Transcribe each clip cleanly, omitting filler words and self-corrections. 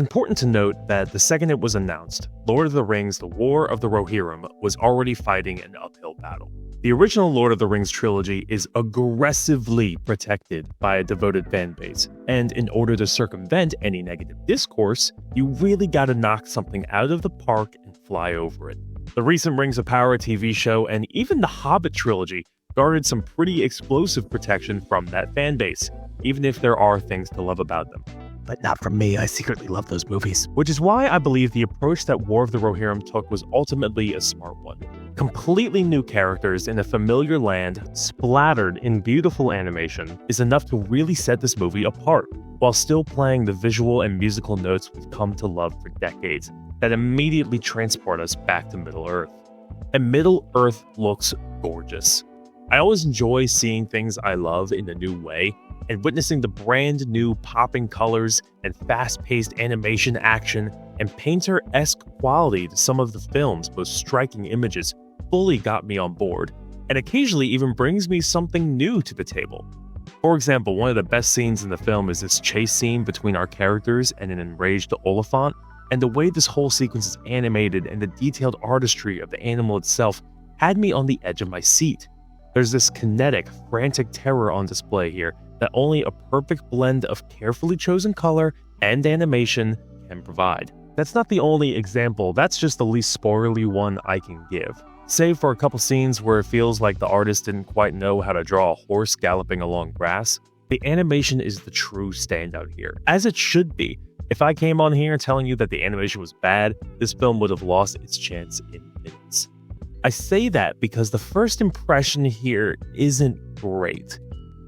It's important to note that the second it was announced, Lord of the Rings: The War of the Rohirrim was already fighting an uphill battle. The original Lord of the Rings trilogy is aggressively protected by a devoted fan base, and in order to circumvent any negative discourse, you really gotta knock something out of the park and fly over it. The recent Rings of Power TV show and even the Hobbit trilogy garnered some pretty explosive protection from that fan base, even if there are things to love about them. But not from me, I secretly love those movies. Which is why I believe the approach that War of the Rohirrim took was ultimately a smart one. Completely new characters in a familiar land, splattered in beautiful animation, is enough to really set this movie apart, while still playing the visual and musical notes we've come to love for decades, that immediately transport us back to Middle-earth. And Middle-earth looks gorgeous. I always enjoy seeing things I love in a new way, and witnessing the brand new popping colors and fast-paced animation action and painter-esque quality to some of the film's most striking images fully got me on board, and occasionally even brings me something new to the table. For example, one of the best scenes in the film is this chase scene between our characters and an enraged Oliphant, and the way this whole sequence is animated and the detailed artistry of the animal itself had me on the edge of my seat. There's this kinetic, frantic terror on display here that only a perfect blend of carefully chosen color and animation can provide. That's not the only example, that's just the least spoilery one I can give. Save for a couple scenes where it feels like the artist didn't quite know how to draw a horse galloping along grass, the animation is the true standout here, as it should be. If I came on here telling you that the animation was bad, this film would have lost its chance in minutes. I say that because the first impression here isn't great.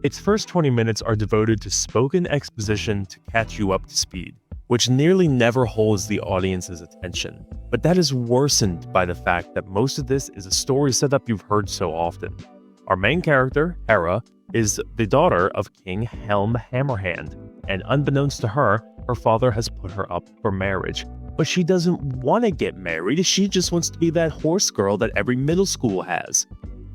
Its first 20 minutes are devoted to spoken exposition to catch you up to speed, which nearly never holds the audience's attention. But that is worsened by the fact that most of this is a story setup you've heard so often. Our main character, Hera, is the daughter of King Helm Hammerhand, and unbeknownst to her, her father has put her up for marriage. But she doesn't want to get married, she just wants to be that horse girl that every middle school has.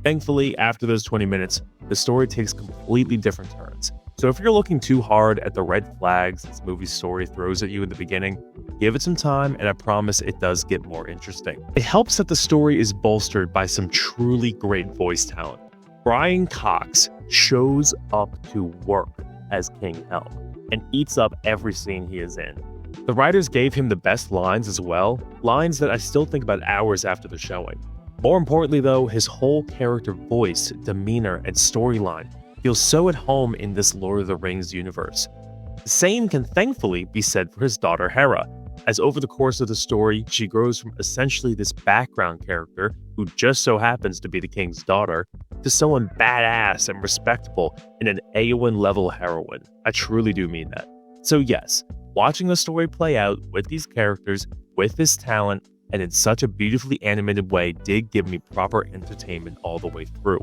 Thankfully, after those 20 minutes, the story takes completely different turns. So if you're looking too hard at the red flags this movie's story throws at you in the beginning, give it some time and I promise it does get more interesting. It helps that the story is bolstered by some truly great voice talent. Brian Cox shows up to work as King Helm and eats up every scene he is in. The writers gave him the best lines as well, lines that I still think about hours after the showing. More importantly though, his whole character voice, demeanor, and storyline feels so at home in this Lord of the Rings universe. The same can thankfully be said for his daughter Hera, as over the course of the story, she grows from essentially this background character, who just so happens to be the king's daughter, to someone badass and respectable and an Eowyn-level heroine. I truly do mean that. So yes, watching the story play out with these characters, with this talent, and in such a beautifully animated way did give me proper entertainment all the way through.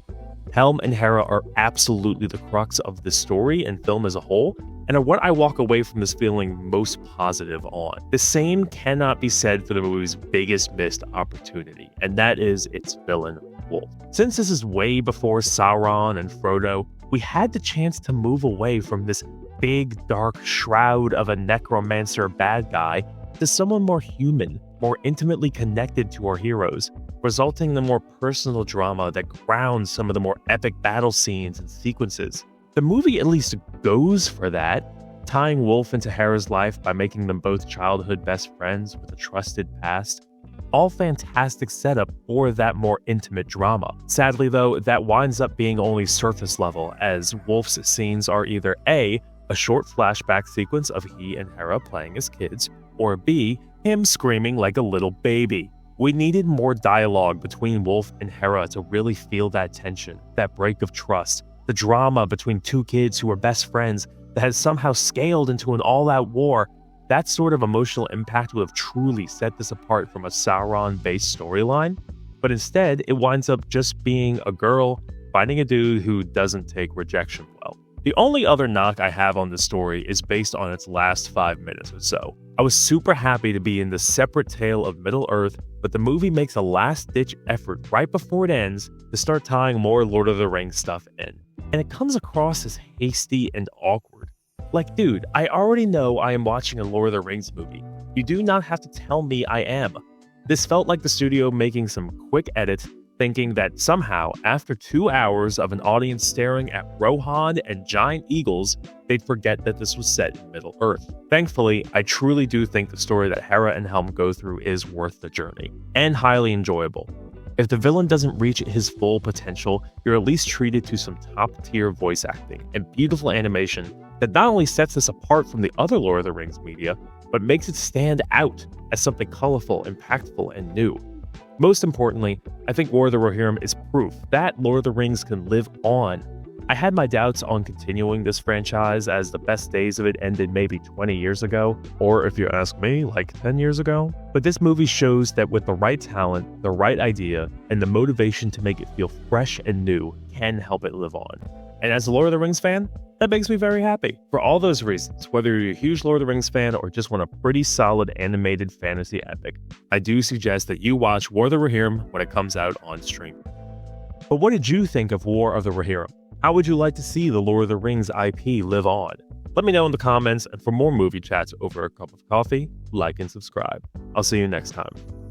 Helm and Hera are absolutely the crux of the story and film as a whole, and are what I walk away from this feeling most positive on. The same cannot be said for the movie's biggest missed opportunity, and that is its villain, Wolf. Since this is way before Sauron and Frodo, we had the chance to move away from this big, dark shroud of a necromancer bad guy to someone more human, more intimately connected to our heroes, resulting in a more personal drama that grounds some of the more epic battle scenes and sequences. The movie at least goes for that, tying Wolf into Hera's life by making them both childhood best friends with a trusted past. All fantastic setup for that more intimate drama. Sadly though, that winds up being only surface level, as Wolf's scenes are either A, a short flashback sequence of he and Hera playing as kids, or B, him screaming like a little baby. We needed more dialogue between Wolf and Hera to really feel that tension, that break of trust, the drama between two kids who are best friends that has somehow scaled into an all-out war. That sort of emotional impact would have truly set this apart from a Sauron-based storyline, but instead it winds up just being a girl fighting a dude who doesn't take rejection well. The only other knock I have on this story is based on its last 5 minutes or so. I was super happy to be in the separate tale of Middle-earth, but the movie makes a last-ditch effort right before it ends to start tying more Lord of the Rings stuff in, and it comes across as hasty and awkward. Like, dude, I already know I am watching a Lord of the Rings movie. You do not have to tell me I am. This felt like the studio making some quick edits, thinking that somehow, after 2 hours of an audience staring at Rohan and giant eagles, they'd forget that this was set in Middle-earth. Thankfully, I truly do think the story that Hera and Helm go through is worth the journey, and highly enjoyable. If the villain doesn't reach his full potential, you're at least treated to some top-tier voice acting and beautiful animation that not only sets this apart from the other Lord of the Rings media, but makes it stand out as something colorful, impactful, and new. Most importantly, I think War of the Rohirrim is proof that Lord of the Rings can live on. I had my doubts on continuing this franchise as the best days of it ended maybe 20 years ago, or if you ask me, like 10 years ago. But this movie shows that with the right talent, the right idea, and the motivation to make it feel fresh and new can help it live on. And as a Lord of the Rings fan, that makes me very happy. For all those reasons, whether you're a huge Lord of the Rings fan or just want a pretty solid animated fantasy epic, I do suggest that you watch War of the Rohirrim when it comes out on stream. But what did you think of War of the Rohirrim? How would you like to see the Lord of the Rings IP live on? Let me know in the comments, and for more movie chats over a cup of coffee, like and subscribe. I'll see you next time.